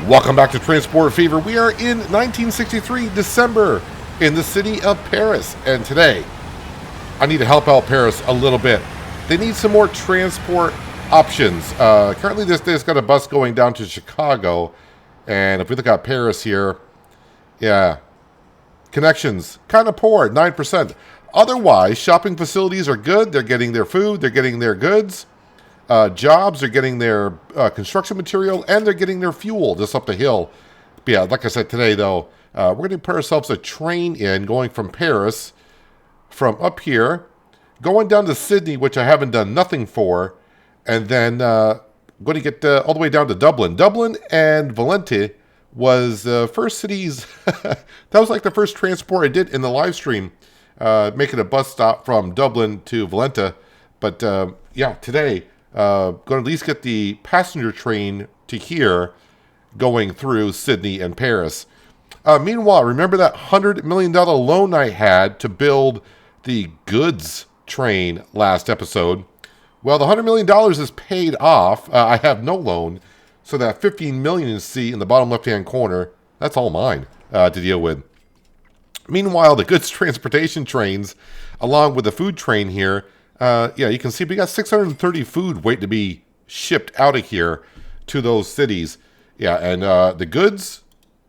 Welcome back to Transport Fever. We are in 1963, December, in the city of Paris. And today, I need to help out Paris a little bit. They need some more transport options. Currently, they've got a bus going down to Chicago. And if we look at Paris here, yeah, connections, kind of poor, 9%. Otherwise, shopping facilities are good. They're getting their food. They're getting their goods. Jobs, they're getting their construction material, and they're getting their fuel just up the hill. But yeah, like I said today, though, we're going to put ourselves a train in going from Paris, from up here, going down to Sydney, which I haven't done nothing for, and then going to get all the way down to Dublin. Dublin and Valente was the first cities, that was like the first transport I did in the live stream, making a bus stop from Dublin to Valente. But yeah, today, going to at least get the passenger train to here going through Sydney and Paris. Meanwhile, remember that $100 million loan I had to build the goods train last episode? Well, the $100 million is paid off. I have no loan. So that $15 million you see in the bottom left-hand corner, that's all mine to deal with. Meanwhile, the goods transportation trains, along with the food train here, yeah, you can see we got 630 food waiting to be shipped out of here to those cities. Yeah, and the goods,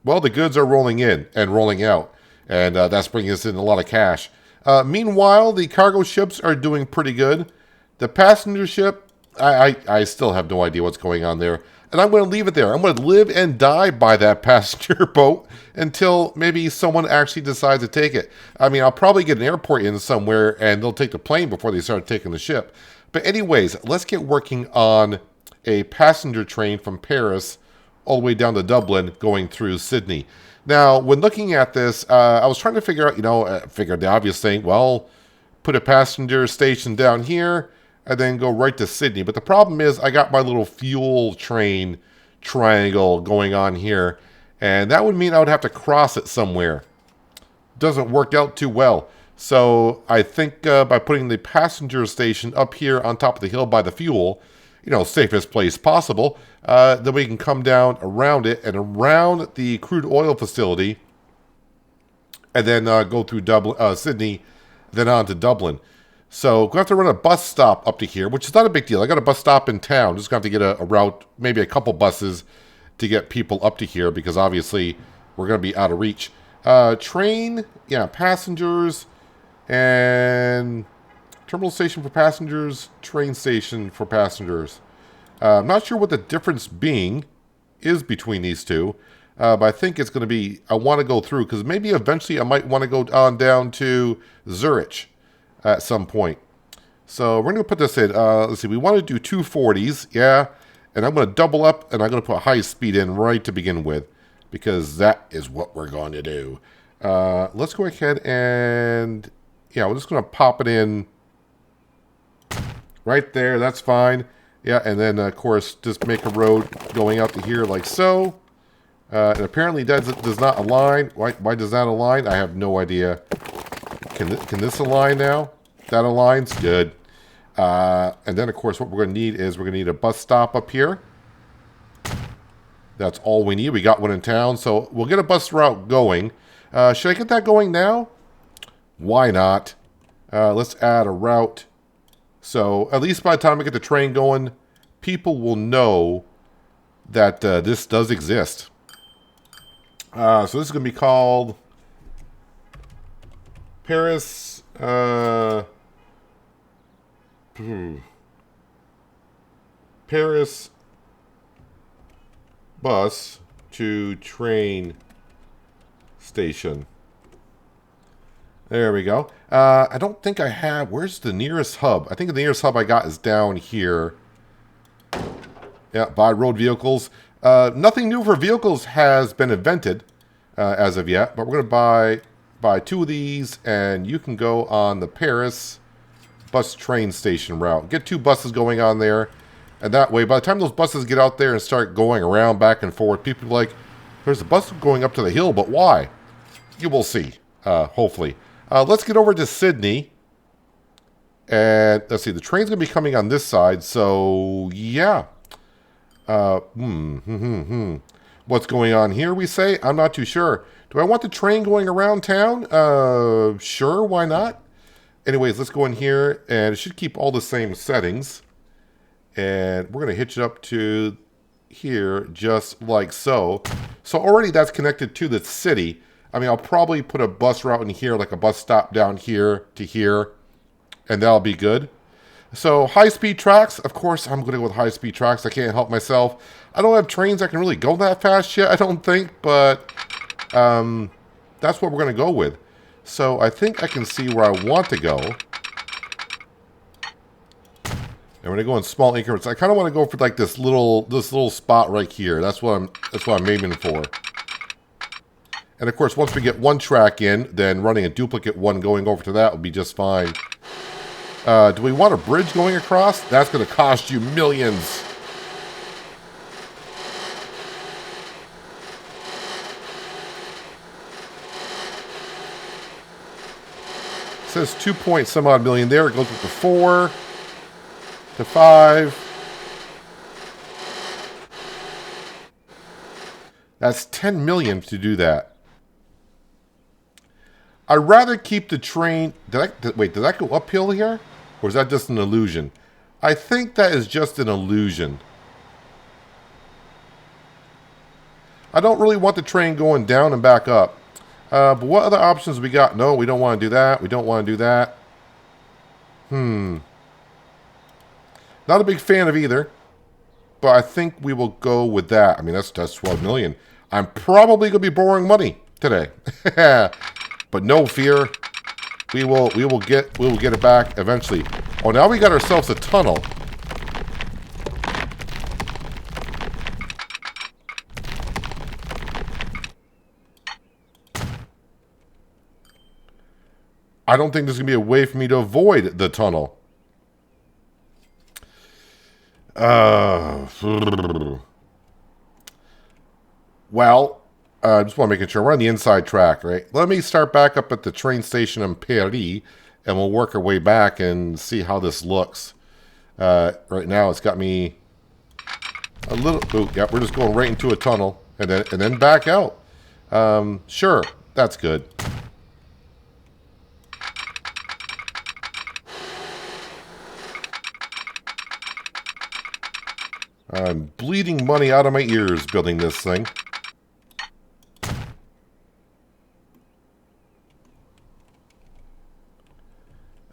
well, the goods are rolling in and rolling out, and that's bringing us in a lot of cash. Meanwhile, the cargo ships are doing pretty good. The passenger ship, I still have no idea what's going on there, and I'm going to leave it there. I'm going to live and die by that passenger boat until maybe someone actually decides to take it. I mean, I'll probably get an airport in somewhere, and they'll take the plane before they start taking the ship. But anyways, let's get working on a passenger train from Paris all the way down to Dublin, going through Sydney. Now, when looking at this, I was trying to figure out, figure the obvious thing. Well, put a passenger station down here, and then go right to Sydney. But the problem is I got my little fuel train triangle going on here, and that would mean I would have to cross it somewhere. Doesn't work out too well. So I think by putting the passenger station up here on top of the hill by the fuel, safest place possible, then we can come down around it and around the crude oil facility, and then go through Dublin, Sydney, then on to Dublin. So we're going to have to run a bus stop up to here, which is not a big deal. I got a bus stop in town. Just going to have to get a route, maybe a couple buses to get people up to here, because obviously we're going to be out of reach. Train, yeah, passengers, and terminal station for passengers, train station for passengers. I'm not sure what the difference being is between these two, but I think it's going to be, I want to go through, because maybe eventually I might want to go on down to Zurich at some point. So we're going to put this in. Let's see, we want to do 240s, yeah, and I'm going to double up, and I'm going to put high speed in right to begin with, because that is what we're going to do. Let's go ahead and, yeah, we're just going to pop it in right there. That's fine. Yeah, and then, of course, just make a road going out to here like so. And apparently that does not align. Why does that align? I have no idea. Can this align now? That aligns? Good. And then, of course, what we're going to need is we're going to need a bus stop up here. That's all we need. We got one in town, so we'll get a bus route going. Should I get that going now? Why not? Let's add a route. So at least by the time I get the train going, people will know that this does exist. So this is going to be called Paris. Paris bus to train station. There we go. I don't think I have... Where's the nearest hub? I think the nearest hub I got is down here. Yeah, buy road vehicles. Nothing new for vehicles has been invented as of yet, but we're going to buy two of these, and you can go on the Paris bus train station route. Get two buses going on there, and that way, by the time those buses get out there and start going around back and forth, people are like, there's a bus going up to the hill, but why? You will see, hopefully. Let's get over to Sydney. And let's see, the train's going to be coming on this side. So, yeah. What's going on here, we say? I'm not too sure. Do I want the train going around town? Sure, why not? Anyways, let's go in here, and it should keep all the same settings. And we're going to hitch it up to here, just like so. So already that's connected to the city. I mean, I'll probably put a bus route in here, like a bus stop down here to here, and that'll be good. So high-speed tracks, of course, I'm going to go with high-speed tracks. I can't help myself. I don't have trains that can really go that fast yet, I don't think, but that's what we're going to go with. So I think I can see where I want to go. And we're gonna go in small increments. I kind of want to go for like this little spot right here. That's what I'm aiming for. And of course, once we get one track in, then running a duplicate one going over to that will be just fine. Do we want a bridge going across? That's going to cost you millions. It says 2 point some odd million there. It goes up to 4. To 5. That's 10 million to do that. I'd rather keep the train. Wait, did that go uphill here? Or is that just an illusion? I think that is just an illusion. I don't really want the train going down and back up. But what other options we got? No, we don't want to do that. We don't want to do that. Not a big fan of either, but I think we will go with that. I mean, that's 12 million. I'm probably going to be borrowing money today, but no fear, we will get it back eventually. Oh, now we got ourselves a tunnel. I don't think there's going to be a way for me to avoid the tunnel. Well, I just want to make sure we're on the inside track, right? Let me start back up at the train station in Paris, and we'll work our way back and see how this looks. Right now, it's got me a little. Oh, yeah, we're just going right into a tunnel, and then back out. Sure, that's good. I'm bleeding money out of my ears building this thing.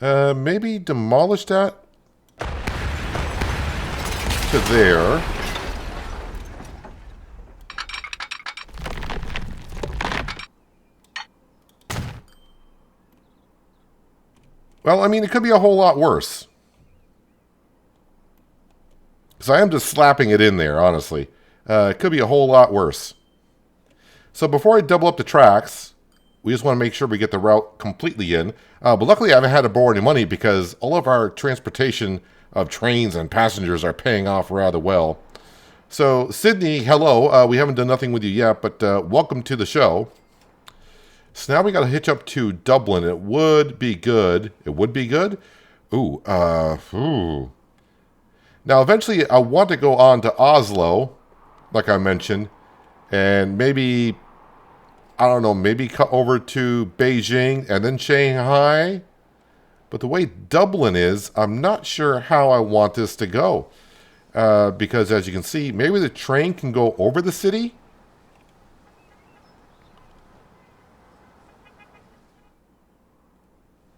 Maybe demolish that to there. Well, I mean, it could be a whole lot worse. Because I am just slapping it in there, honestly. It could be a whole lot worse. So before I double up the tracks, we just want to make sure we get the route completely in. But luckily I haven't had to borrow any money because all of our transportation of trains and passengers are paying off rather well. So Sydney, hello. We haven't done nothing with you yet, but welcome to the show. So now we got to hitch up to Dublin. It would be good. It would be good. Ooh. Now, eventually, I want to go on to Oslo, like I mentioned, and maybe, I don't know, maybe cut over to Beijing and then Shanghai. But the way Dublin is, I'm not sure how I want this to go. Because as you can see, maybe the train can go over the city.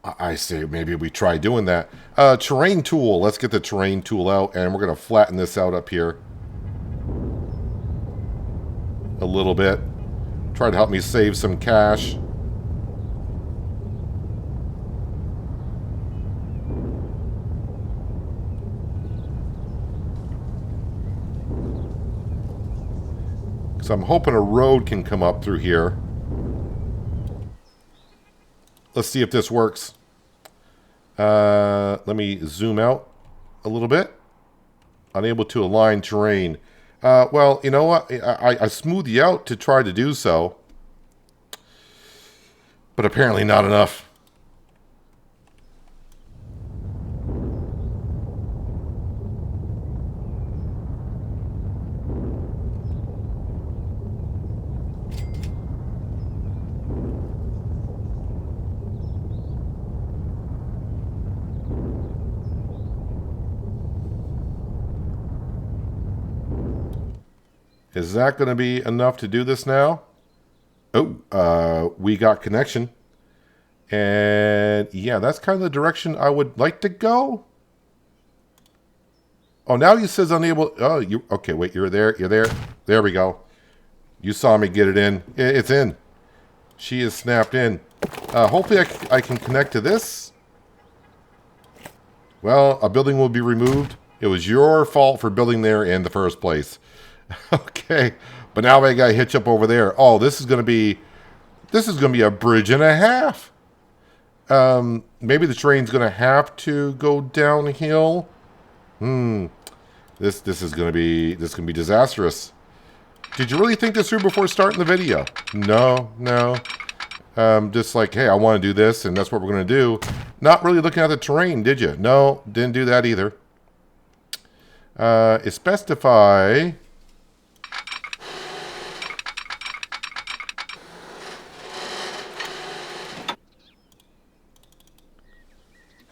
I say maybe we try doing that. Terrain tool. Let's get the terrain tool out, and we're going to flatten this out up here a little bit. Try to help me save some cash. Because I'm hoping a road can come up through here. Let's see if this works. Let me zoom out a little bit. Unable to align terrain. Well, you know what? I smoothed you out to try to do so. But apparently not enough. Is that going to be enough to do this now? Oh, we got connection. And yeah, that's kind of the direction I would like to go. Oh, now he says unable. Oh, you okay? Wait, you're there. You're there. There we go. You saw me get it in. It's in. She is snapped in. Hopefully I can connect to this. Well, a building will be removed. It was your fault for building there in the first place. Okay, but now I got to hitch up over there. Oh, this is gonna be a bridge and a half. Maybe the train's gonna have to go downhill. This is gonna be disastrous. Did you really think this through before starting the video? No. Just like, hey, I want to do this, and that's what we're gonna do. Not really looking at the terrain, did you? No, didn't do that either. It's best if I...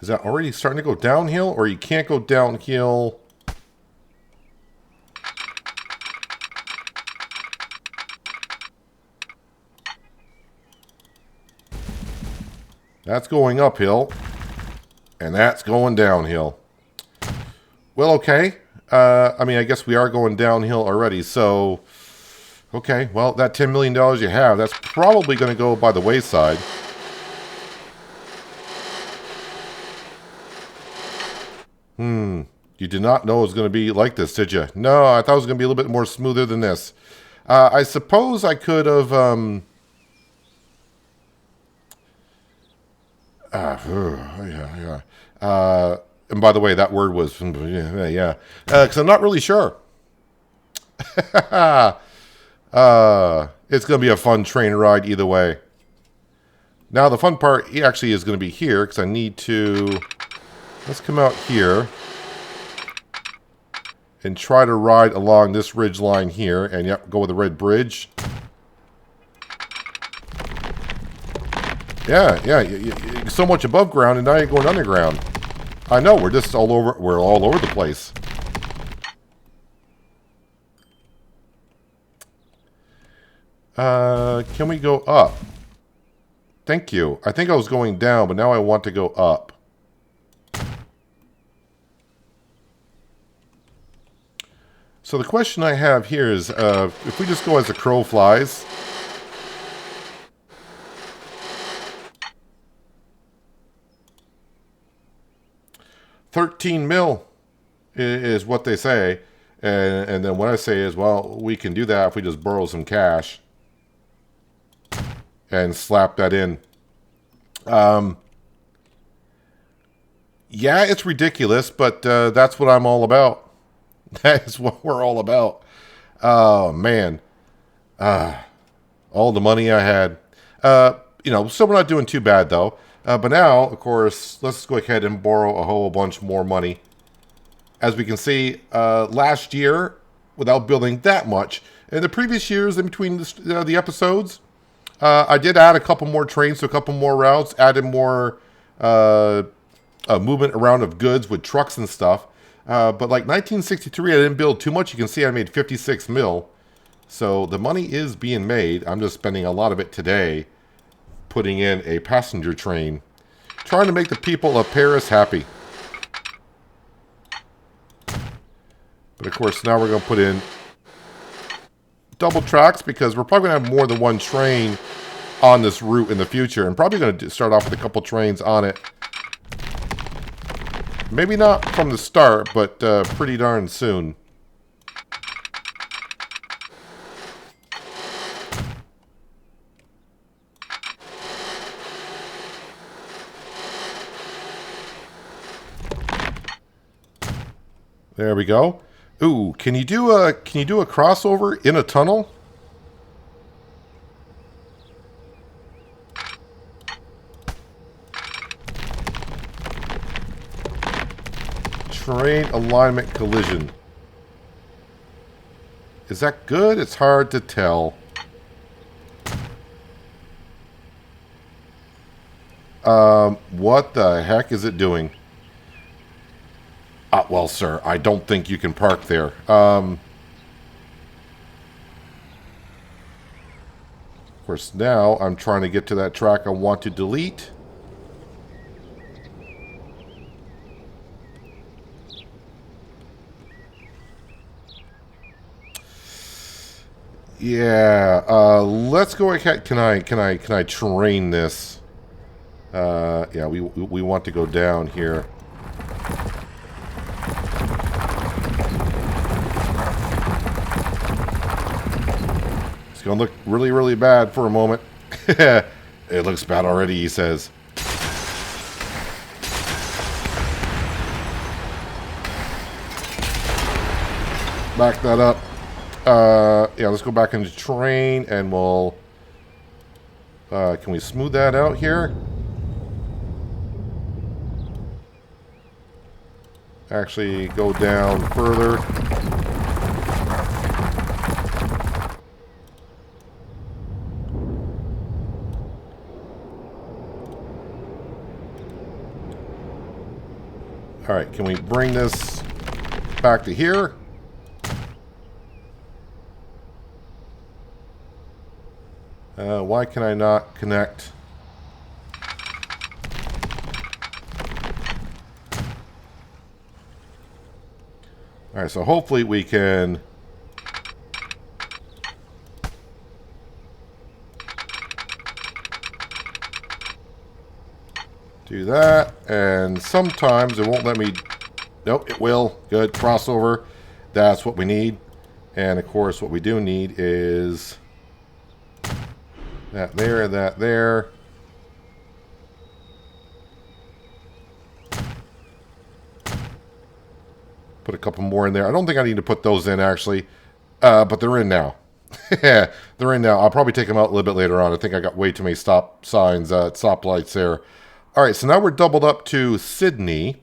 Is that already starting to go downhill, or you can't go downhill? That's going uphill, and that's going downhill. Well, okay. I mean, I guess we are going downhill already, so... Okay, well, that $10 million you have, that's probably going to go by the wayside. You did not know it was going to be like this, did you? No, I thought it was going to be a little bit more smoother than this. I suppose I could have... yeah. And by the way, that word was... Yeah. Because I'm not really sure. It's going to be a fun train ride either way. Now, the fun part actually is going to be here, because I need to... Let's come out here and try to ride along this ridge line here, and yep, go with the red bridge. Yeah, you're so much above ground, and now you're going underground. I know, we're just all over. We're all over the place. Can we go up? Thank you. I think I was going down, but now I want to go up. So the question I have here is, if we just go as the crow flies... $13 million is what they say. And then what I say is, well, we can do that if we just borrow some cash and slap that in. Yeah, it's ridiculous, but that's what I'm all about. That is what we're all about. Oh, man. All the money I had. So we're not doing too bad, though. But now, of course, let's go ahead and borrow a whole bunch more money. As we can see, last year, without building that much, in the previous years in between the episodes, I did add a couple more trains to a couple more routes, added more movement around of goods with trucks and stuff. But like 1963, I didn't build too much. You can see I made 56 mil. So the money is being made. I'm just spending a lot of it today putting in a passenger train, trying to make the people of Paris happy. But of course, now we're going to put in double tracks because we're probably going to have more than one train on this route in the future. And probably going to start off with a couple trains on it. Maybe not from the start, but pretty darn soon. There we go. Ooh, can you do a crossover in a tunnel? Terrain alignment collision. Is that good? It's hard to tell. What the heck is it doing? Well, sir, I don't think you can park there. course, now I'm trying to get to that track I want to delete. Yeah, let's go ahead. Can I train this? Yeah, we want to go down here. It's gonna look really, really bad for a moment. It looks bad already, he says. Back that up. Yeah, let's go back into train and we'll... can we smooth that out here? Actually, go down further. Alright, can we bring this back to here? Why can I not connect? Alright, so hopefully we can... do that, and sometimes it won't let me... Nope, it will. Good, crossover. That's what we need. And of course, what we do need is... that there, that there. Put a couple more in there. I don't think I need to put those in, actually. But they're in now. They're in now. I'll probably take them out a little bit later on. I think I got way too many stop signs, stop lights there. All right, so now we're doubled up to Sydney.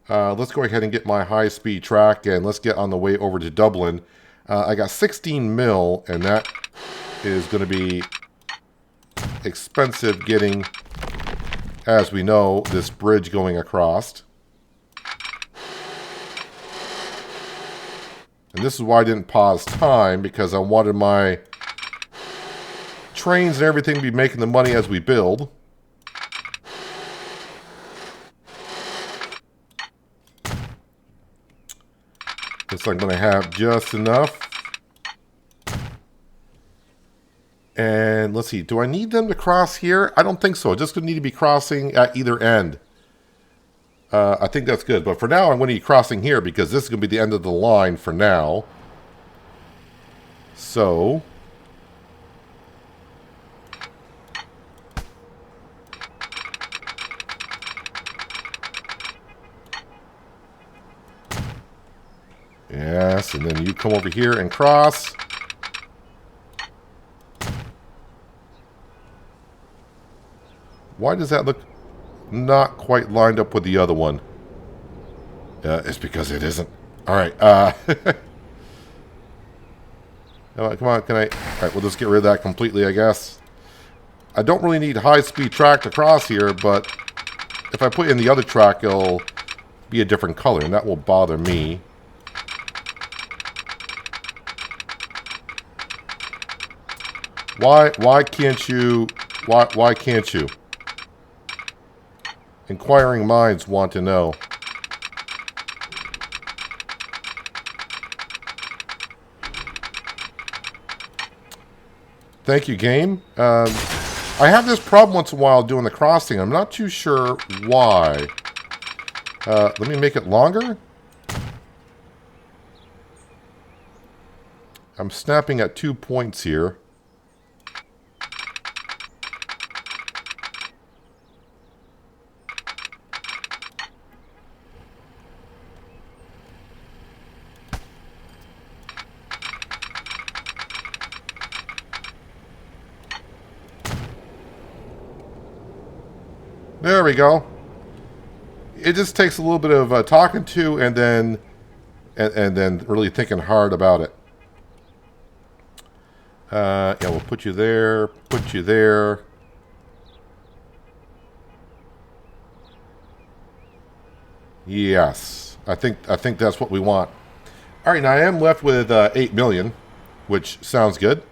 Let's go ahead and get my high-speed track, and let's get on the way over to Dublin. I got 16 mil, and that is going to be expensive getting, as we know, this bridge going across. And this is why I didn't pause time, because I wanted my trains and everything to be making the money as we build. Looks like I'm going to have just enough. And let's see, do I need them to cross here? I don't think so. Just going to need to be crossing at either end. I think that's good. But for now, I'm going to be crossing here because this is going to be the end of the line for now. So... yes, and then you come over here and cross. Why does that look not quite lined up with the other one? It's because it isn't. All right. Come on, can I... all right, we'll just get rid of that completely, I guess. I don't really need high-speed track to cross here, but if I put in the other track, it'll be a different color, and that will bother me. Why can't you... Why can't you? Inquiring minds want to know. Thank you, game. I have this problem once in a while doing the crossing. I'm not too sure why. Let me make it longer. I'm snapping at 2 points here. There we go. It just takes a little bit of talking to and then really thinking hard about it. Yeah, we'll put you there, put you there. Yes, I think that's what we want. All right, now I am left with 8 million, which sounds good.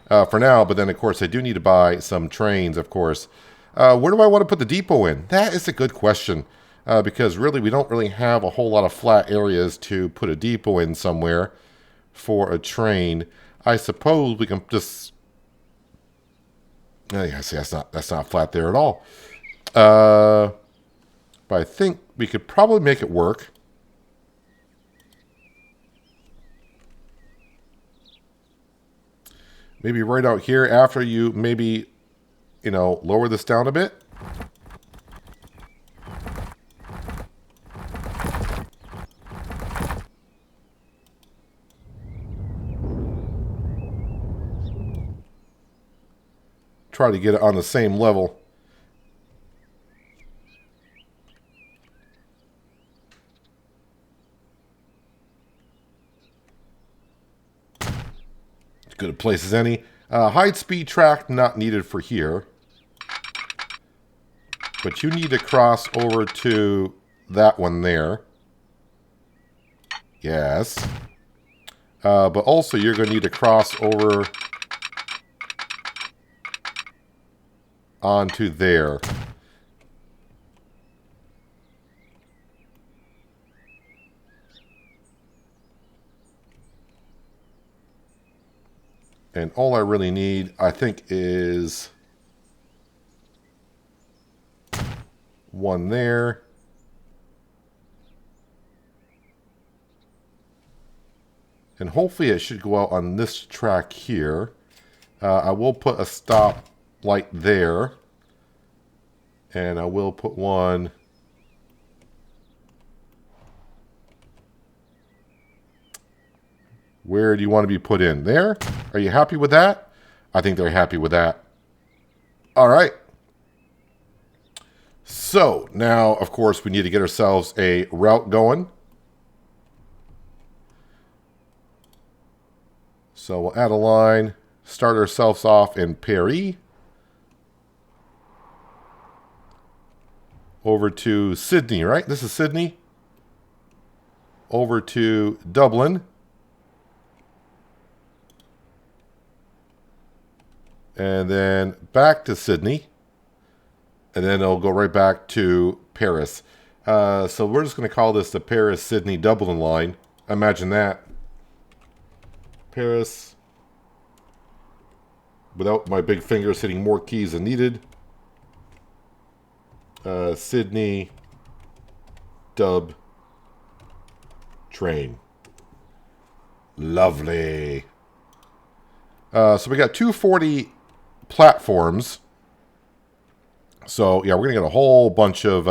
for now. But then, of course, I do need to buy some trains, of course. Where do I want to put the depot in? That is a good question. Because really, we don't really have a whole lot of flat areas to put a depot in somewhere for a train. I suppose we can just... yeah, see, that's not flat there at all. But I think we could probably make it work. Maybe right out here after you maybe, you know, lower this down a bit. Try to get it on the same level. As good a place as any. High speed track not needed for here. But you need to cross over to that one there. Yes. But also you're going to need to cross over onto there. And all I really need, I think, is one there. And hopefully it should go out on this track here. I will put a stop light there. And I will put one... Where do you want to be put in? There? Are you happy with that? I think they're happy with that. All right. So, now, of course, we need to get ourselves a route going. So, we'll add a line. Start ourselves off in Paris. Over to Sydney, right? This is Sydney. Over to Dublin. And then back to Sydney. And then it'll go right back to Paris. So we're just going to call this the Paris, Sydney, Dublin line. Imagine that. Paris. Without my big fingers hitting more keys than needed. Sydney. Dub. Train. Lovely. So we got 240 platforms. So yeah, we're gonna get a whole bunch of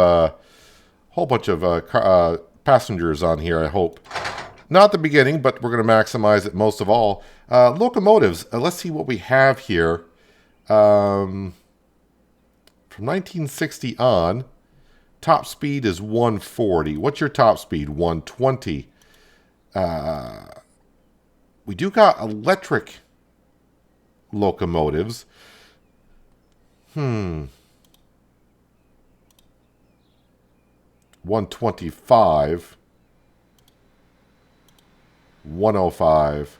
passengers on here. I hope. Not at the beginning, but we're gonna maximize it most of all. Locomotives. Let's see what we have here. From 1960 on, top speed is 140. What's your top speed? 120. We do got electric locomotives. 125. 105.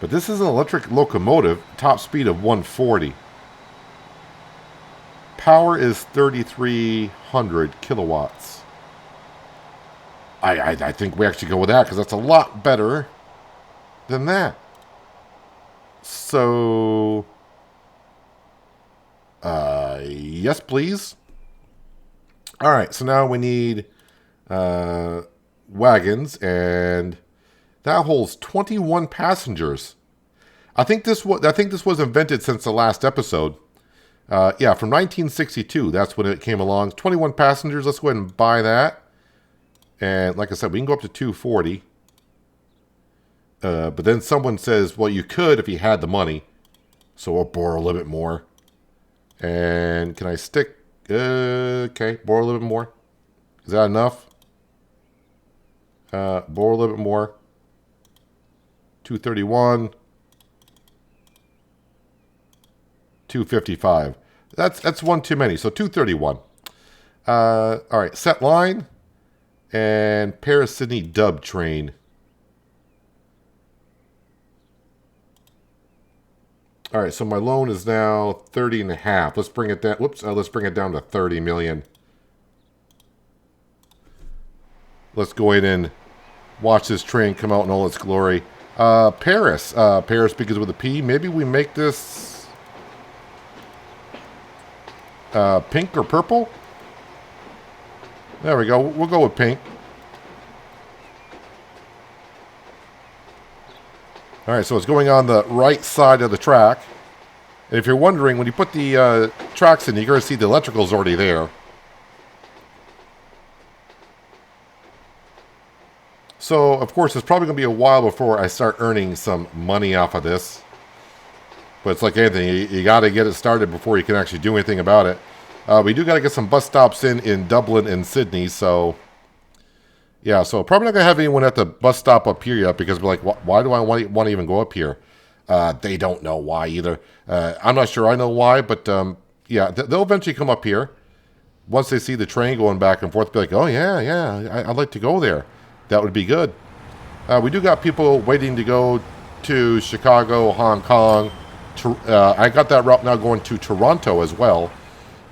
But this is an electric locomotive, top speed of 140. Power is 3,300 kilowatts. I think we actually go with that because that's a lot better than that. So, yes, please. All right, so now we need wagons, and that holds 21 passengers. I think this was invented since the last episode. Yeah, from 1962. That's when it came along. 21 passengers. Let's go ahead and buy that. And like I said, we can go up to 240. But then someone says, well, you could if you had the money. So we'll borrow a little bit more. And can I stick? Okay, borrow a little bit more. Is that enough? Borrow a little bit more. 231. 255. That's one too many. So 231. All right, set line. And Paris-Sydney dub train. All right, so my loan is now 30 and a half. Let's bring it down. Whoops, let's bring it down to 30 million. Let's go in and watch this train come out in all its glory. Paris. Paris begins with a P. Maybe we make this pink or purple. There we go. We'll go with pink. All right, so it's going on the right side of the track. And if you're wondering, when you put the tracks in, you're going to see the electrical's already there. So, of course, it's probably going to be a while before I start earning some money off of this. But it's like anything, you got to get it started before you can actually do anything about it. We do got to get some bus stops in Dublin and Sydney, so... Yeah, so probably not going to have anyone at the bus stop up here yet because we're like, why do I want to even go up here? They don't know why either. I'm not sure I know why, but yeah, they'll eventually come up here. Once they see the train going back and forth, be like, oh, yeah, I'd like to go there. That would be good. We do got people waiting to go to Chicago, Hong Kong. I got that route now going to Toronto as well.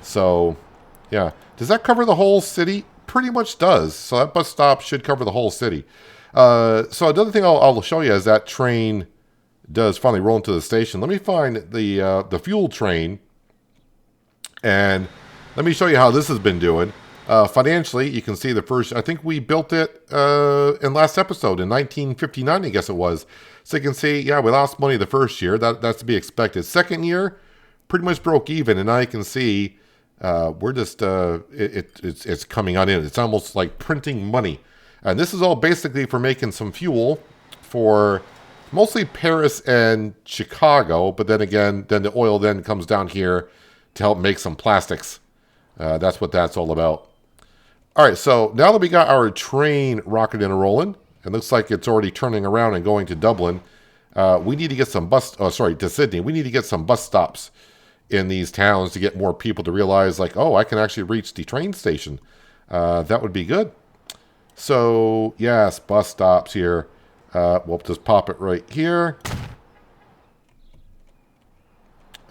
So, yeah. Does that cover the whole city? Pretty much does. So that bus stop should cover the whole city. So another thing I'll show you as that train does finally roll into the station. Let me find the fuel train, and let me show you how this has been doing. Financially, you can see the first. I think we built it in last episode in 1959. I guess it was. So you can see, yeah, we lost money the first year. That's to be expected. Second year, pretty much broke even, and now you can see. We're just, it's coming on in. It's almost like printing money. And this is all basically for making some fuel for mostly Paris and Chicago. But then again, then the oil then comes down here to help make some plastics. That's what that's all about. All right, so now that we got our train rocketing and rolling, it looks like it's already turning around and going to Dublin. We need to get some to Sydney. We need to get some bus stops in these towns to get more people to realize, like, oh, I can actually reach the train station. That would be good. So, yes, bus stops here. We'll just pop it right here.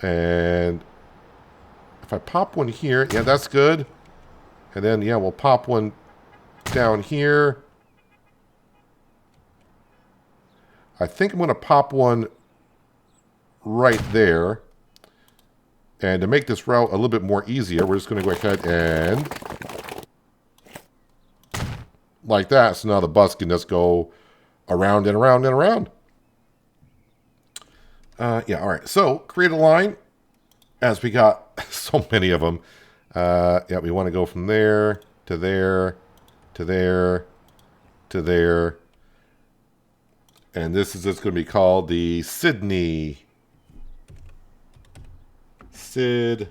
And if I pop one here, yeah, that's good. And then, yeah, we'll pop one down here. I think I'm going to pop one right there. And to make this route a little bit more easier, we're just going to go ahead and like that. So now the bus can just go around and around and around. Yeah, all right. So create a line as we got so many of them. Yeah, we want to go from there to there to there to there. And this is just going to be called the Sydney Syd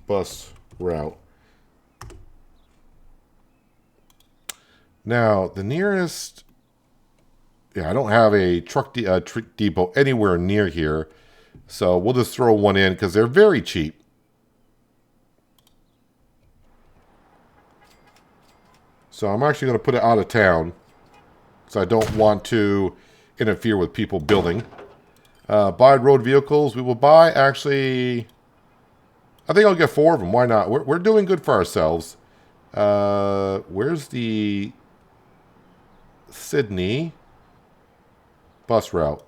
bus route. Now, the nearest... Yeah, I don't have a truck depot anywhere near here. So we'll just throw one in because they're very cheap. So I'm actually going to put it out of town. So I don't want to interfere with people building. Buy road vehicles. We will buy, actually, I think I'll get 4 of them. Why not? We're doing good for ourselves. Where's the Sydney bus route?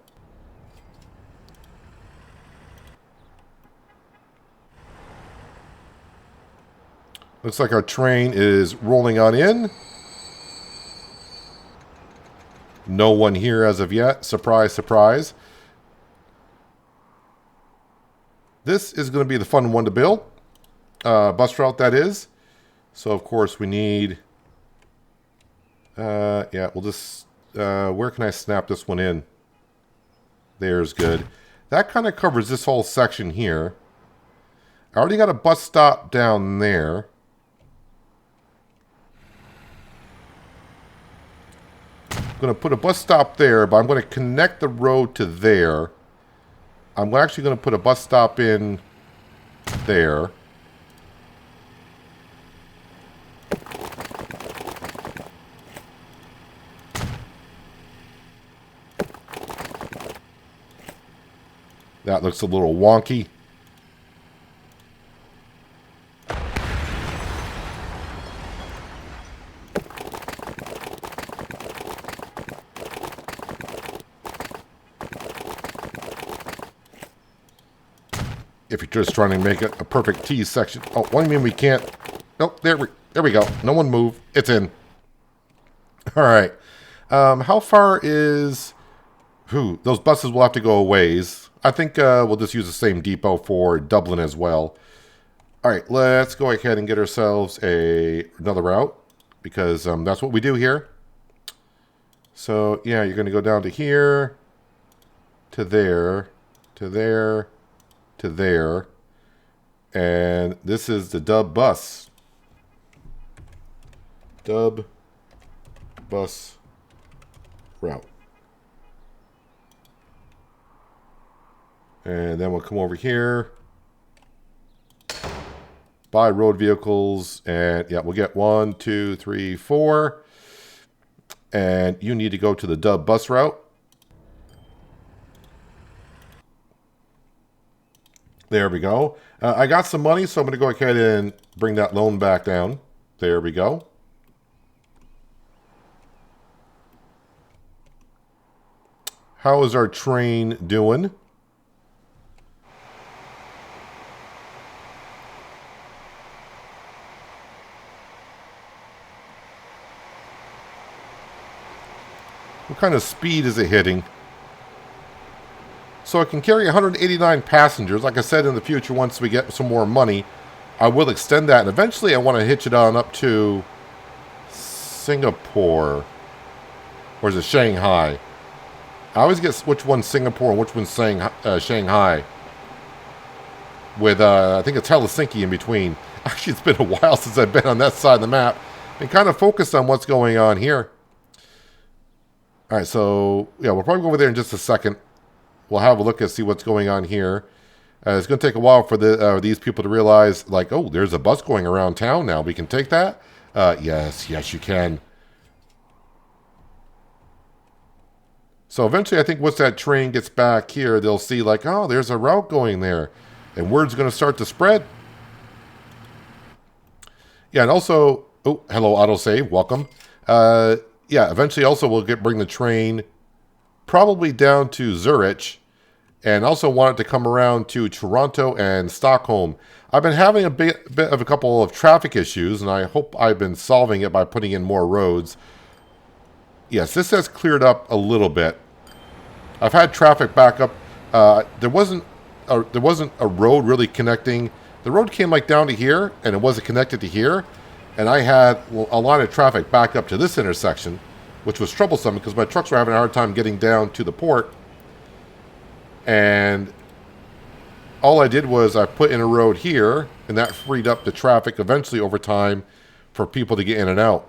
Looks like our train is rolling on in. No one here as of yet. Surprise, surprise. This is going to be the fun one to build. Bus route, that is. So, of course, we need... yeah, we'll just... where can I snap this one in? There's good. That kind of covers this whole section here. I already got a bus stop down there. I'm going to put a bus stop there, but I'm going to connect the road to there. I'm actually going to put a bus stop in there. That looks a little wonky. If you're just trying to make it a perfect T section. Oh, what do you mean we can't? Nope, there we go. No one move. It's in. All right. How far is... those buses will have to go a ways. I think we'll just use the same depot for Dublin as well. All right, let's go ahead and get ourselves another route, because that's what we do here. So, yeah, you're going to go down to here, to there, to there, to there. And this is the Dub bus. Dub bus route. And then we'll come over here. Buy road vehicles. And yeah, we'll get 1, 2, 3, 4. And you need to go to the Dub bus route. There we go. I got some money, so I'm going to go ahead and bring that loan back down. There we go. How is our train doing? What kind of speed is it hitting? So it can carry 189 passengers. Like I said, in the future, once we get some more money, I will extend that. And eventually I want to hitch it on up to Singapore. Or is it Shanghai? I always get which one's Singapore and which one's Shanghai. With, I think it's Helsinki in between. Actually, it's been a while since I've been on that side of the map. And kind of focused on what's going on here. All right, so, yeah, we'll probably go over there in just a second. We'll have a look and see what's going on here. It's going to take a while for these people to realize, like, oh, there's a bus going around town now. We can take that? Yes, you can. So eventually, I think once that train gets back here, they'll see, like, oh, there's a route going there. And word's going to start to spread. Yeah, and also, oh, hello, autosave, welcome. Yeah, eventually also we'll bring the train probably down to Zurich, and also want it to come around to Toronto and Stockholm. I've been having a bit of a couple of traffic issues, and I hope I've been solving it by putting in more roads. Yes, this has cleared up a little bit. I've had traffic back up. There wasn't a road really connecting. The road came like down to here, and it wasn't connected to here. And I had a lot of traffic back up to this intersection, which was troublesome because my trucks were having a hard time getting down to the port. And all I did was I put in a road here, and that freed up the traffic eventually over time for people to get in and out.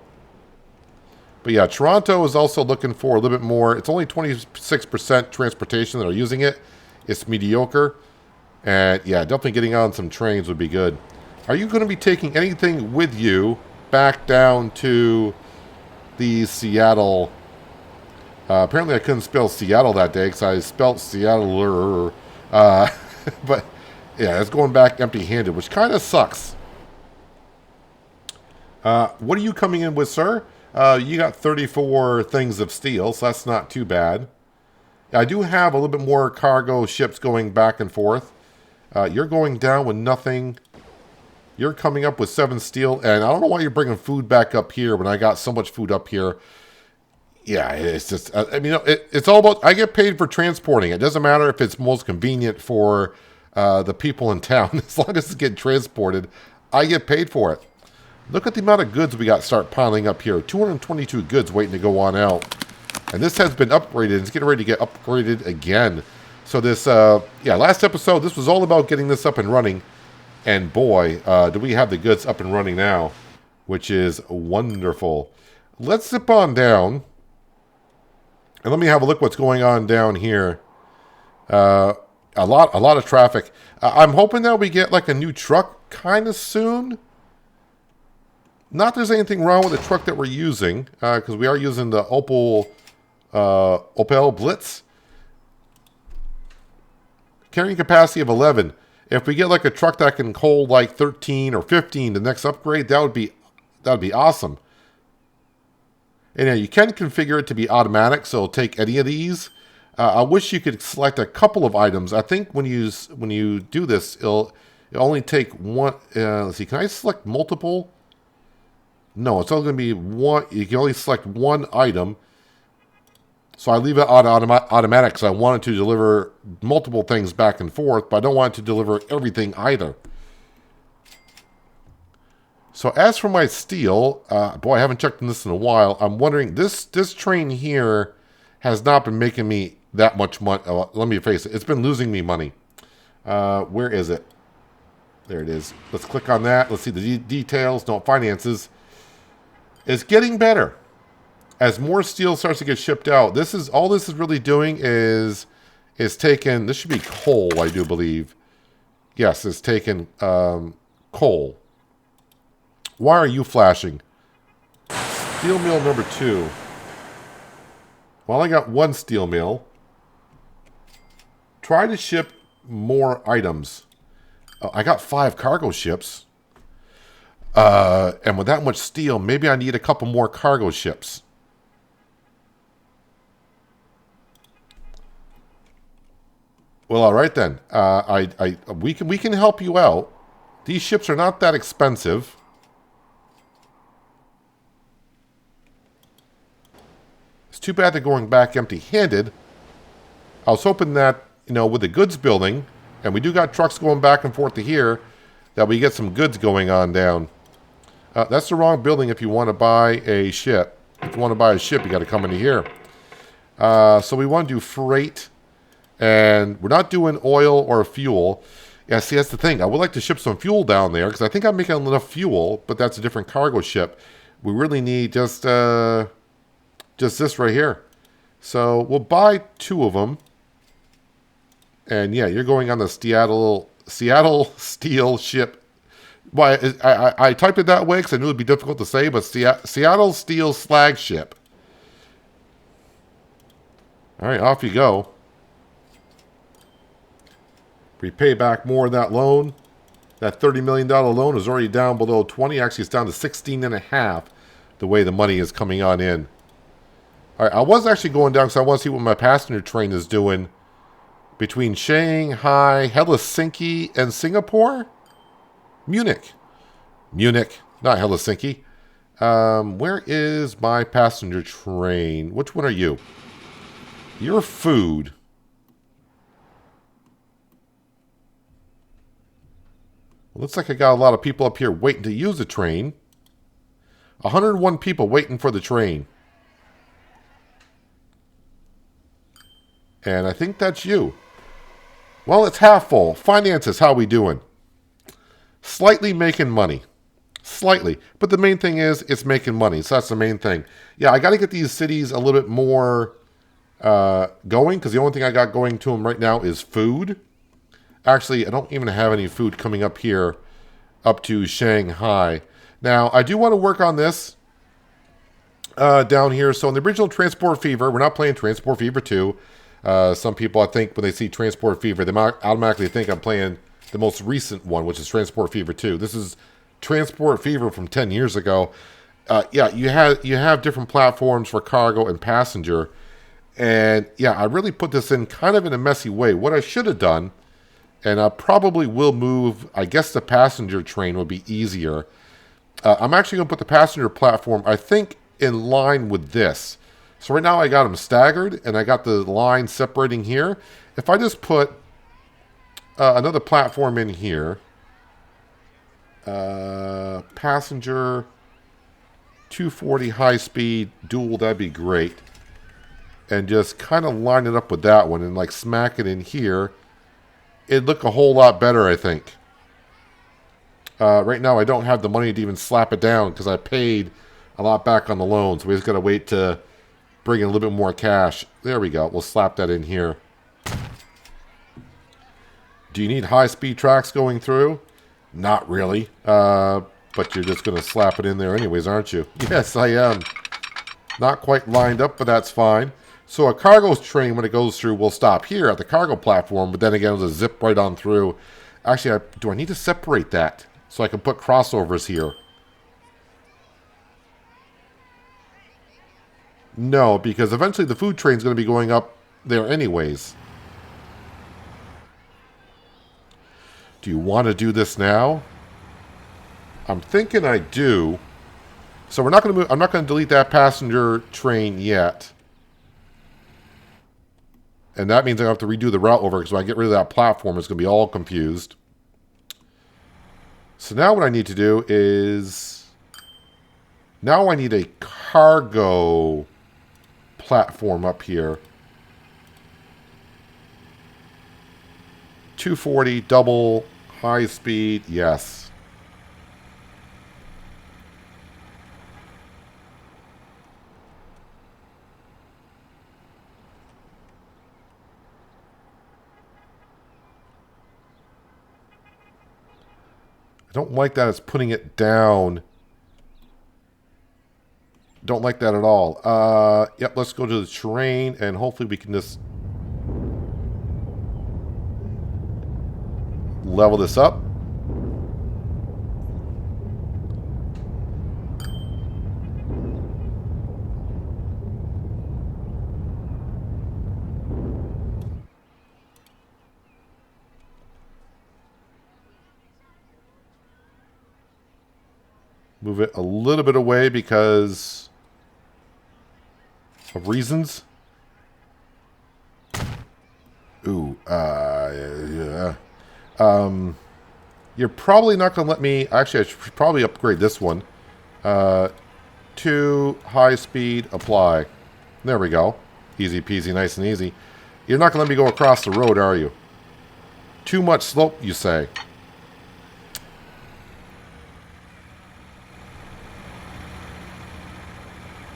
But yeah, Toronto is also looking for a little bit more. It's only 26% transportation that are using it. It's mediocre. And yeah, definitely getting on some trains would be good. Are you going to be taking anything with you back down to the Seattle? Apparently I couldn't spell Seattle that day because I spelled Seattle. But yeah, it's going back empty-handed, which kind of sucks. What are you coming in with, sir? You got 34 things of steel, so that's not too bad. I do have a little bit more cargo ships going back and forth. You're going down with nothing. You're coming up with 7 steel, and I don't know why you're bringing food back up here when I got so much food up here. Yeah, it's just, I mean, it's all about, I get paid for transporting. It doesn't matter if it's most convenient for the people in town. As long as it's getting transported, I get paid for it. Look at the amount of goods we got start piling up here. 222 goods waiting to go on out. And this has been upgraded. It's getting ready to get upgraded again. So this, yeah, last episode, this was all about getting this up and running. And boy, do we have the goods up and running now, which is wonderful. Let's zip on down. And let me have a look what's going on down here. A lot of traffic. I'm hoping that we get like a new truck kind of soon. Not there's anything wrong with the truck that we're using, because we are using the Opel Blitz. Carrying capacity of 11. If we get like a truck that can hold like 13 or 15, the next upgrade, that would be awesome. And yeah, you can configure it to be automatic, so it'll take any of these. I wish you could select a couple of items. I think when you do this, it'll only take one. Let's see, can I select multiple? No, it's only going to be one. You can only select one item. So I leave it on automatic because I want it to deliver multiple things back and forth, but I don't want it to deliver everything either. So as for my steel, boy, I haven't checked on this in a while. I'm wondering, this train here has not been making me that much money. Let me face it. It's been losing me money. Where is it? There it is. Let's click on that. Let's see the details. No, finances. It's getting better. As more steel starts to get shipped out, all this is really doing is taking, this should be coal, I do believe. Yes, it's taking coal. Why are you flashing? Steel mill number 2. Well, I got one steel mill. Try to ship more items. I got 5 cargo ships. And with that much steel, maybe I need a couple more cargo ships. Well, all right then. We can help you out. These ships are not that expensive. It's too bad they're going back empty-handed. I was hoping that, with the goods building, and we do got trucks going back and forth to here, that we get some goods going on down. That's the wrong building if you want to buy a ship. If you want to buy a ship, you got to come into here. So we want to do freight. And we're not doing oil or fuel. Yeah, see, that's the thing. I would like to ship some fuel down there because I think I'm making enough fuel, but that's a different cargo ship. We really need just this right here. So we'll buy 2 of them. And yeah, you're going on the Seattle Steel ship. Well, I typed it that way because I knew it would be difficult to say, but Seattle Steel slag ship. All right, off you go. We pay back more of that loan. That $30 million loan is already down below 20. Actually, it's down to 16.5 the way the money is coming on in. All right, I was actually going down because I want to see what my passenger train is doing between Shanghai, Helsinki, and Singapore? Munich, not Helsinki. Where is my passenger train? Which one are you? You're food. Looks like I got a lot of people up here waiting to use the train. 101 people waiting for the train. And I think that's you. Well, it's half full. Finances, how we doing? Slightly making money. Slightly. But the main thing is, it's making money. So that's the main thing. Yeah, I got to get these cities a little bit more going. Because the only thing I got going to them right now is food. Actually, I don't even have any food coming up here up to Shanghai. Now, I do want to work on this down here. So in the original Transport Fever, we're not playing Transport Fever 2. Some people, I think, when they see Transport Fever, they might automatically think I'm playing the most recent one, which is Transport Fever 2. This is Transport Fever from 10 years ago. Yeah, you have different platforms for cargo and passenger. And yeah, I really put this in kind of in a messy way. What I should have done, and I probably will move, I guess the passenger train would be easier. I'm actually going to put the passenger platform, I think, in line with this. So right now I got them staggered, and I got the line separating here. If I just put another platform in here, passenger 240 high-speed dual, that'd be great. And just kind of line it up with that one and like smack it in here. It'd look a whole lot better, I think. Right now, I don't have the money to even slap it down because I paid a lot back on the loan. So we just got to wait to bring in a little bit more cash. There we go. We'll slap that in here. Do you need high-speed tracks going through? Not really. But you're just going to slap it in there anyways, aren't you? Yes, I am. Not quite lined up, but that's fine. So a cargo train, when it goes through, will stop here at the cargo platform, but then again, it'll zip right on through. Actually, do I need to separate that so I can put crossovers here? No, because eventually the food train's going to be going up there anyways. Do you want to do this now? I'm thinking I do. So we're not going to move. I'm not going to delete that passenger train yet. And that means I have to redo the route over because when I get rid of that platform, it's going to be all confused. So now what I need to do is... Now I need a cargo platform up here. 240, double, high speed, yes. I don't like that it's putting it down. Don't like that at all. Yep, let's go to the terrain and hopefully we can just level this up. Move it a little bit away because of reasons. Ooh, yeah. You're probably not going to let me... Actually, I should probably upgrade this one. 2, high speed, apply. There we go. Easy peasy, nice and easy. You're not going to let me go across the road, are you? Too much slope, you say?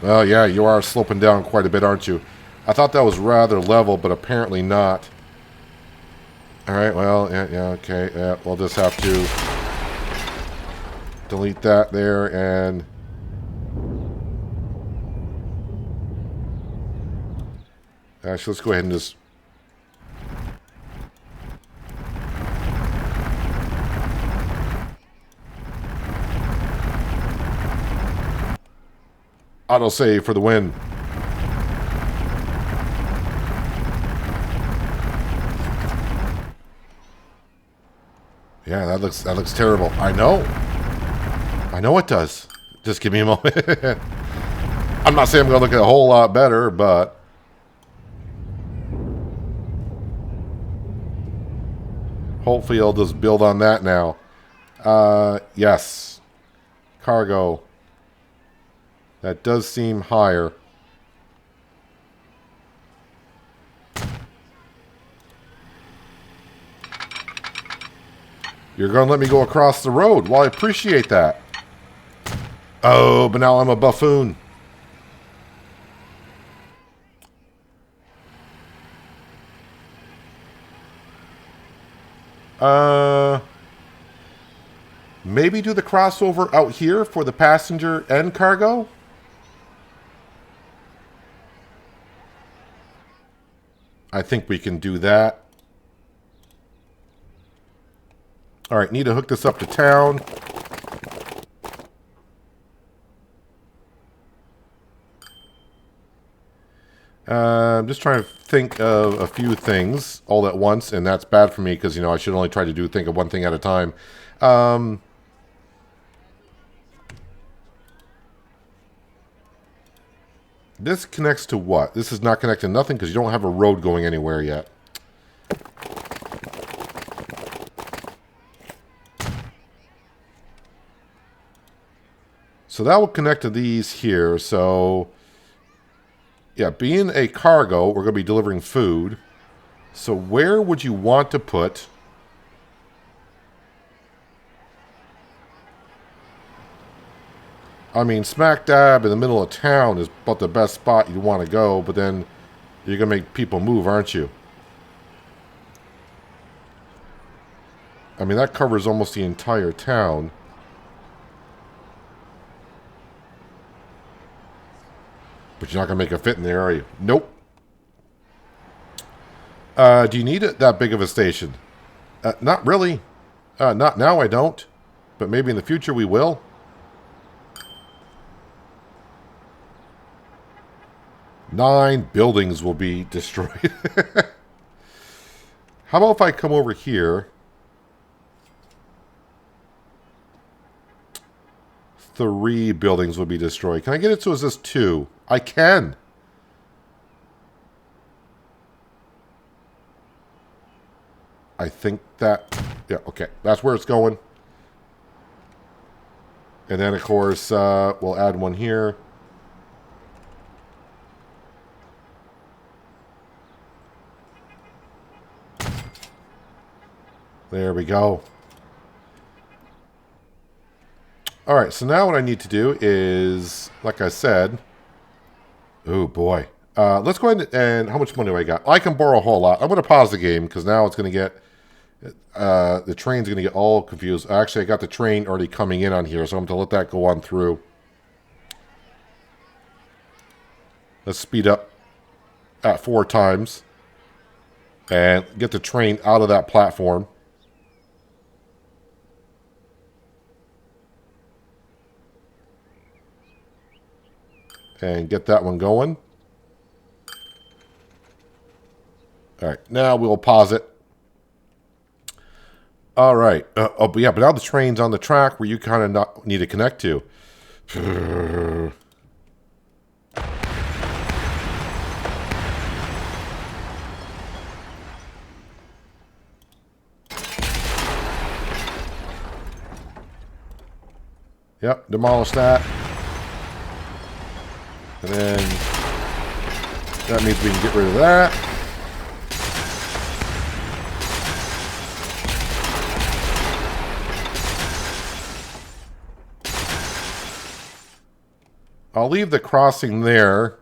Well, yeah, you are sloping down quite a bit, aren't you? I thought that was rather level, but apparently not. Alright, well, yeah, okay. Yeah, we'll just have to delete that there and... Actually, let's go ahead and just... Autosave for the win. Yeah, that looks terrible. I know it does. Just give me a moment. I'm not saying I'm going to look a whole lot better, but hopefully I'll just build on that now. Yes. Cargo. That does seem higher. You're going to let me go across the road. Well, I appreciate that. Oh, but now I'm a buffoon. Maybe do the crossover out here for the passenger and cargo? I think we can do that. Alright, need to hook this up to town. I'm just trying to think of a few things all at once, and that's bad for me because, I should only try to think of one thing at a time. This connects to what? This is not connected to nothing because you don't have a road going anywhere yet. So that will connect to these here. So, yeah, being a cargo, we're going to be delivering food. So where would you want to put... I mean, smack dab in the middle of town is about the best spot you'd want to go, but then you're going to make people move, aren't you? I mean, that covers almost the entire town. But you're not going to make a fit in there, are you? Nope. Do you need it that big of a station? Not really. Not now, I don't. But maybe in the future we will. Nine buildings will be destroyed. How about if I come over here? 3 buildings will be destroyed. Can I get it to just 2? I can. I think that... Yeah, okay. That's where it's going. And then, of course, we'll add one here. There we go. All right, so now what I need to do is, like I said... Oh, boy. Let's go ahead and... How much money do I got? I can borrow a whole lot. I'm going to pause the game because now it's going to get... the train's going to get all confused. Actually, I got the train already coming in on here, so I'm going to let that go on through. Let's speed up at 4 times. And get the train out of that platform. And get that one going. All right, now we'll pause it. All right. But yeah, but now the train's on the track where you kind of need to connect to. Yep, demolish that. And then that means we can get rid of that. I'll leave the crossing there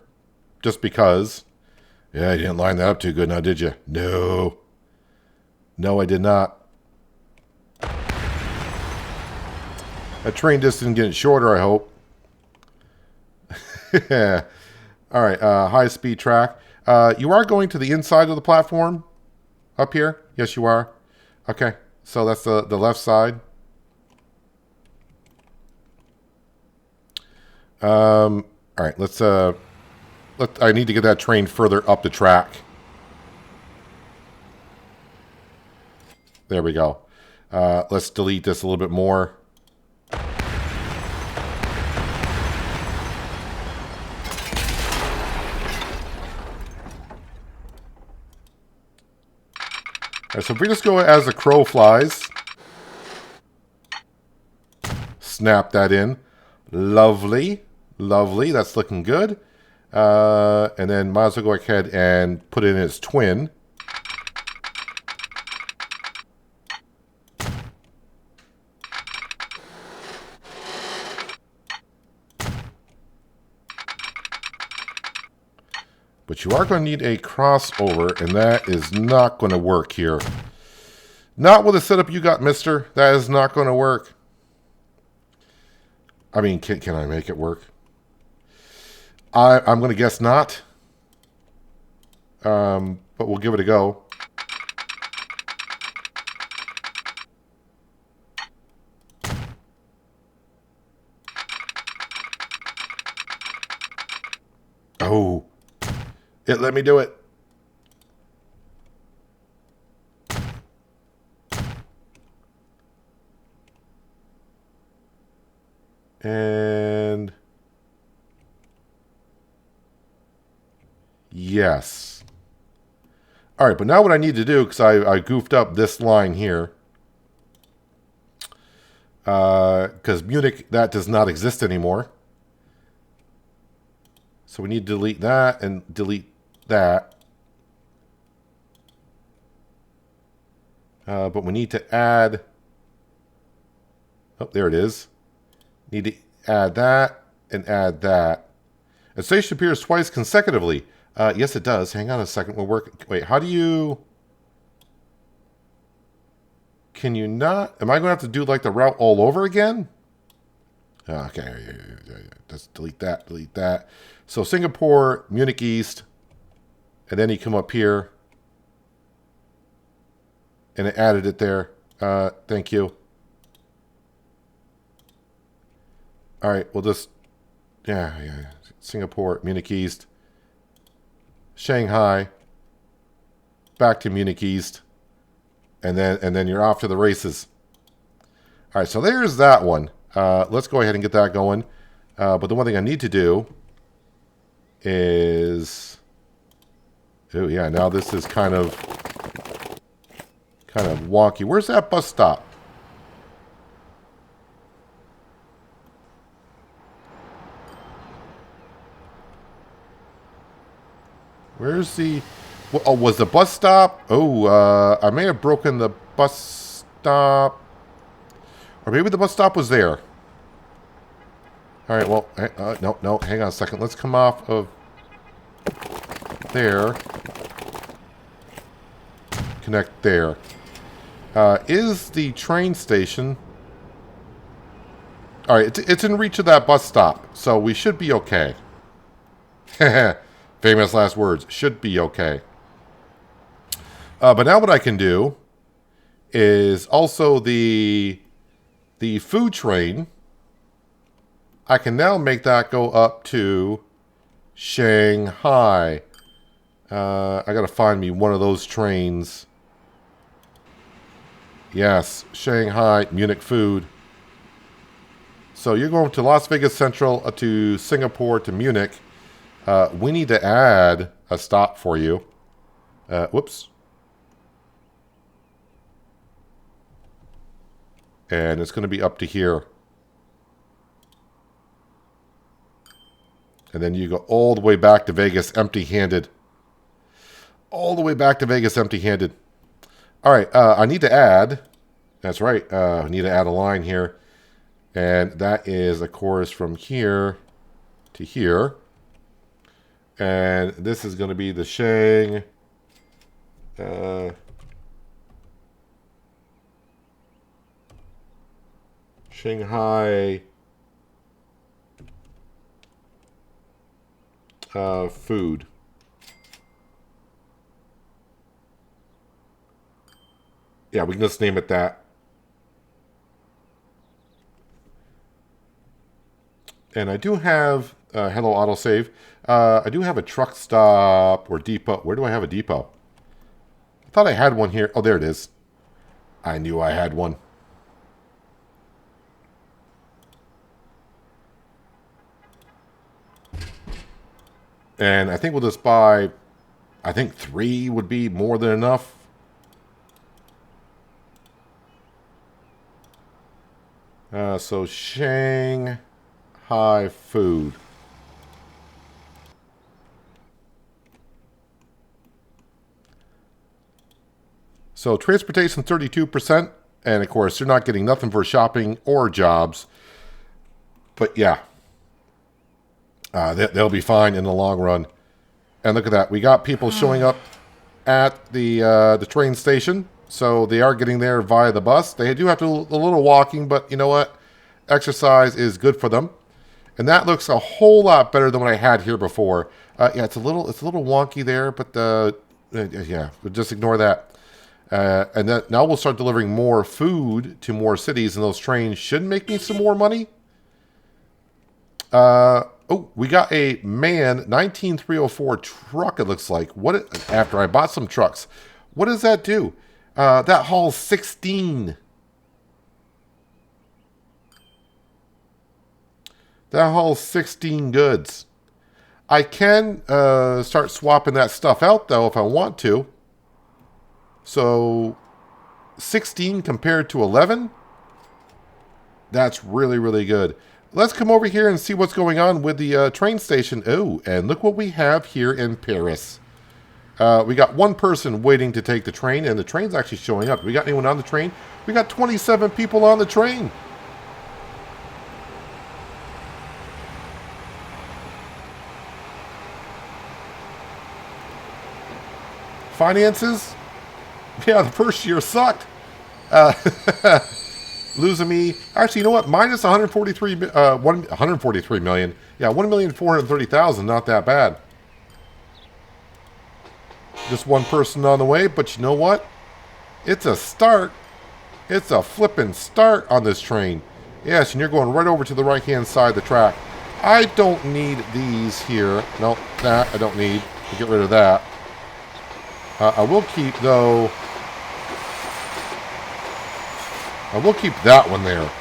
just because. Yeah, you didn't line that up too good now, did you? No. No, I did not. That train just didn't get it shorter, I hope. Yeah. All right, high-speed track. You are going to the inside of the platform up here? Yes, you are. Okay, so that's the left side. All right, I need to get that train further up the track. There we go. Let's delete this a little bit more. All right, so if we just go as the crow flies, snap that in. Lovely. Lovely. That's looking good. And then might as well go ahead and put in its twin. But you are going to need a crossover, and that is not going to work here. Not with the setup you got, mister. That is not going to work. I mean, can I make it work? I'm going to guess not. But we'll give it a go. Oh. It let me do it. And yes. All right, but now what I need to do, because I goofed up this line here, because Munich, that does not exist anymore. So we need to delete that and delete that. But we need to add... Oh, there it is. Need to add that and add that. A station appears twice consecutively. Yes, it does. Hang on a second. We'll work... Wait, how do you... Can you not... Am I going to have to do like the route all over again? Okay. Just delete that. Delete that. So Singapore, Munich East. And then you come up here. And it added it there. Thank you. All right, we'll just... Yeah. Singapore, Munich East. Shanghai. Back to Munich East. And then you're off to the races. All right, so there's that one. Let's go ahead and get that going. But the one thing I need to do is... Oh, yeah, now this is kind of wonky. Where's that bus stop? Where's the... Oh, was the bus stop? Oh, I may have broken the bus stop. Or maybe the bus stop was there. All right, well, no, hang on a second. Let's come off of there. Connect there. Is the train station... All right, it's in reach of that bus stop, so we should be okay. Famous last words. Should be okay. But now what I can do is also the food train. I can now make that go up to Shanghai. I got to find me one of those trains. Yes, Shanghai, Munich food. So you're going to Las Vegas Central, to Singapore, to Munich. We need to add a stop for you. Whoops. And it's going to be up to here. And then you go all the way back to Vegas empty-handed. All the way back to Vegas empty-handed. All right, I need to add. That's right. I need to add a line here. And that is, of course, from here to here. And this is going to be the Shanghai food. Yeah, we can just name it that. And I do have hello autosave. I do have a truck stop or depot. Where do I have a depot? I thought I had one here. Oh, there it is. I knew I had one. And I think we'll just buy, I think 3 would be more than enough. So Shanghai food. So transportation 32%. And of course, you're not getting nothing for shopping or jobs. But yeah. They'll be fine in the long run. And look at that. We got people showing up at the train station. So they are getting there via the bus. They do have to do a little walking, but you know what? Exercise is good for them. And that looks a whole lot better than what I had here before. Yeah, it's a little wonky there, but yeah, we'll just ignore that. And then now we'll start delivering more food to more cities, and those trains should make me some more money. Oh, we got a MAN 19304 truck, it looks like. After I bought some trucks. What does that do? That hauls 16. That hauls 16 goods. I can start swapping that stuff out, though, if I want to. So, 16 compared to 11? That's really, really good. Let's come over here and see what's going on with the train station. Oh, and look what we have here in Paris. We got one person waiting to take the train, and the train's actually showing up. We got anyone on the train? We got 27 people on the train. Finances? Yeah, the first year sucked. Losing me. Actually, you know what? Minus 143 million. Yeah, 1,430,000. Not that bad. Just one person on the way, but you know what? It's a start. It's a flippin' start on this train. Yes, and you're going right over to the right-hand side of the track. I don't need these here. No, that I don't need. We'll get rid of that. I will keep, though... I will keep that one there.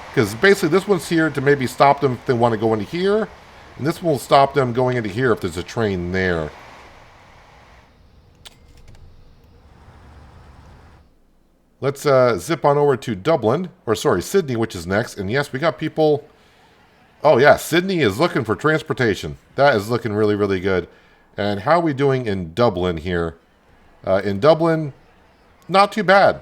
Because basically this one's here to maybe stop them if they want to go into here. And this one will stop them going into here if there's a train there. Let's zip on over to Dublin. Or sorry, Sydney, which is next. And yes, we got people... Oh yeah, Sydney is looking for transportation. That is looking really, really good. And how are we doing in Dublin here? In Dublin, not too bad.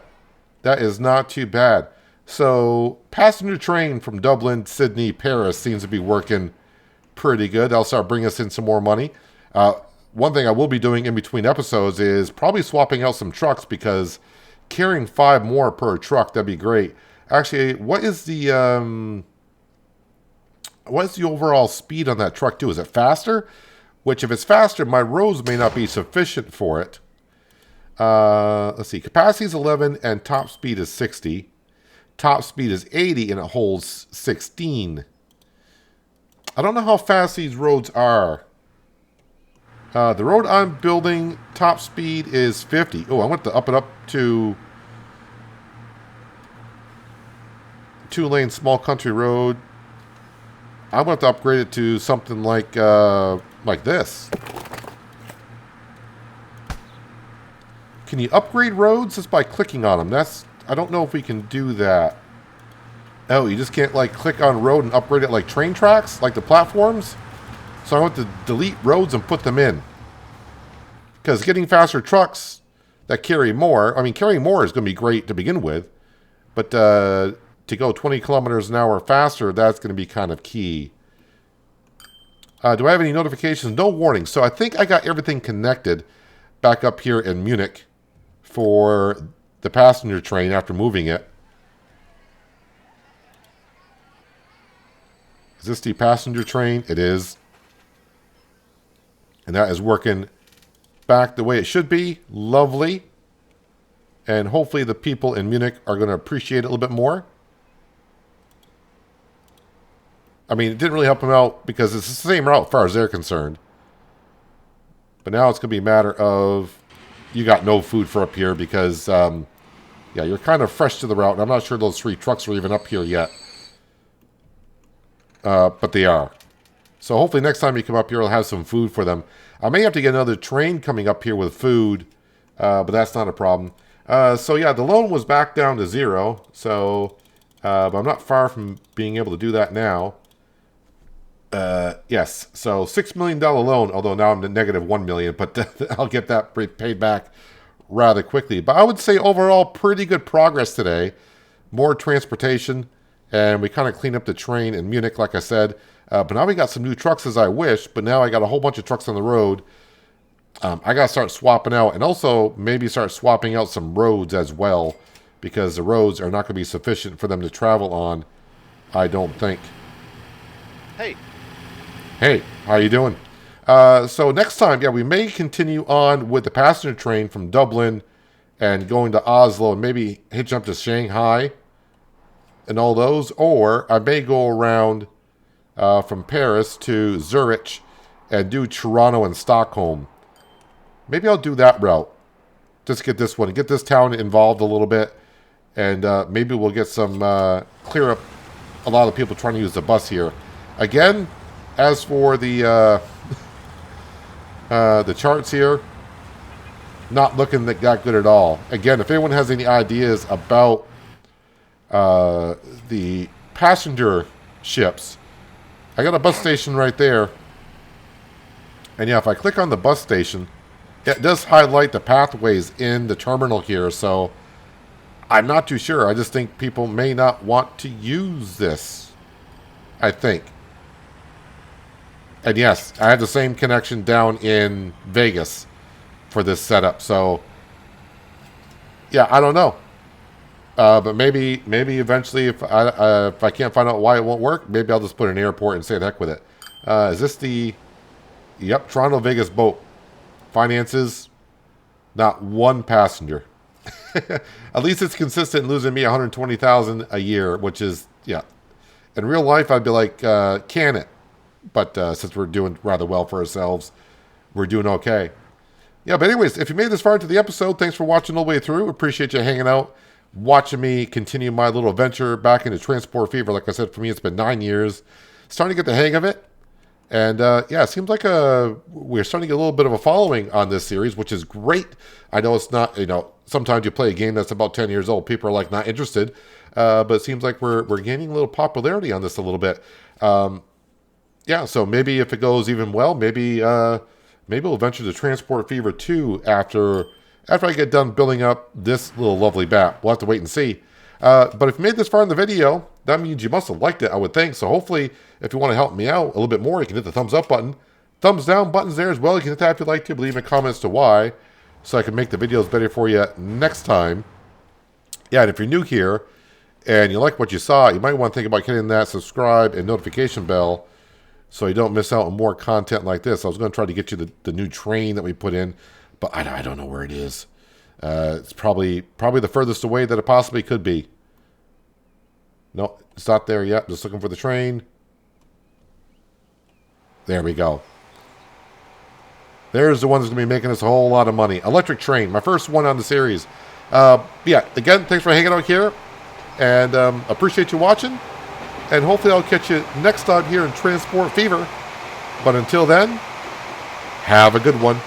That is not too bad. So, passenger train from Dublin, Sydney, Paris seems to be working pretty good. That'll start bringing us in some more money. One thing I will be doing in between episodes is probably swapping out some trucks because carrying 5 more per truck, that'd be great. Actually, what is the overall speed on that truck too? Is it faster? Which if it's faster, my roads may not be sufficient for it. Let's see. Capacity is 11 and top speed is 60. Top speed is 80 and it holds 16. I don't know how fast these roads are. The road I'm building, top speed is 50. Oh, I want to up it up to 2-lane small country road. I'm going to have to upgrade it to something like this. Can you upgrade roads just by clicking on them? I don't know if we can do that. Oh, you just can't like click on road and upgrade it like train tracks, like the platforms? So I want to delete roads and put them in. Because getting faster trucks that carry more, I mean carrying more is going to be great to begin with. But to go 20 kilometers an hour faster, that's going to be kind of key. Do I have any notifications? No warning. So I think I got everything connected back up here in Munich for the passenger train after moving it. Is this the passenger train? It is. And that is working back the way it should be. Lovely. And hopefully the people in Munich are going to appreciate it a little bit more. I mean, it didn't really help them out because it's the same route as far as they're concerned. But now it's going to be a matter of you got no food for up here because, yeah, you're kind of fresh to the route. And I'm not sure those 3 trucks are even up here yet. But they are. So hopefully next time you come up here, I'll have some food for them. I may have to get another train coming up here with food, but that's not a problem. So yeah, the loan was back down to 0. So, but I'm not far from being able to do that now. Yes, so $6 million loan, although now I'm at negative $1 million, but I'll get that paid back rather quickly. But I would say overall, pretty good progress today. More transportation, and we kind of cleaned up the train in Munich, like I said. But now we got some new trucks as I wish, but now I got a whole bunch of trucks on the road. I got to start swapping out, and also maybe start swapping out some roads as well, because the roads are not going to be sufficient for them to travel on, I don't think. Hey, how you doing? So next time, yeah, we may continue on with the passenger train from Dublin and going to Oslo and maybe hitch up to Shanghai and all those. Or I may go around from Paris to Zurich and do Toronto and Stockholm. Maybe I'll do that route. Just get this one, get this town involved a little bit. And maybe we'll get some, clear up a lot of people trying to use the bus here. Again, as for the charts here, not looking that good at all. Again, if anyone has any ideas about the passenger ships, I got a bus station right there. And yeah, if I click on the bus station, it does highlight the pathways in the terminal here. So I'm not too sure. I just think people may not want to use this, I think. And yes, I had the same connection down in Vegas for this setup. So, yeah, I don't know. But maybe eventually, if I can't find out why it won't work, maybe I'll just put an airport and say the heck with it. Is this the... Yep, Toronto-Vegas boat. Finances, not one passenger. At least it's consistent losing me 120,000 a year, which is, yeah. In real life, I'd be like, can it? But since we're doing rather well for ourselves, we're doing okay. Yeah, but anyways, if you made this far into the episode, thanks for watching all the way through. Appreciate you hanging out, watching me continue my little adventure back into Transport Fever. Like I said, for me, it's been 9 years. Starting to get the hang of it. And yeah, it seems like we're starting to get a little bit of a following on this series, which is great. I know it's not, sometimes you play a game that's about 10 years old, people are like not interested, but it seems like we're gaining a little popularity on this a little bit. Yeah, so maybe if it goes even well, maybe we'll venture to Transport Fever 2 after I get done building up this little lovely bat. We'll have to wait and see. But if you made this far in the video, that means you must have liked it, I would think. So hopefully, if you want to help me out a little bit more, you can hit the thumbs up button. Thumbs down button's there as well. You can hit that if you'd like to. Leave in comments to why, so I can make the videos better for you next time. Yeah, and if you're new here and you like what you saw, you might want to think about hitting that subscribe and notification bell so you don't miss out on more content like this. I was going to try to get you the new train that we put in, but I don't know where it is. It's probably the furthest away that it possibly could be. No, it's not there yet. Just looking for the train. There we go. There's the one that's going to be making us a whole lot of money. Electric train, my first one on the series. Yeah, again, thanks for hanging out here. And appreciate you watching. And hopefully I'll catch you next time here in Transport Fever. But until then, have a good one.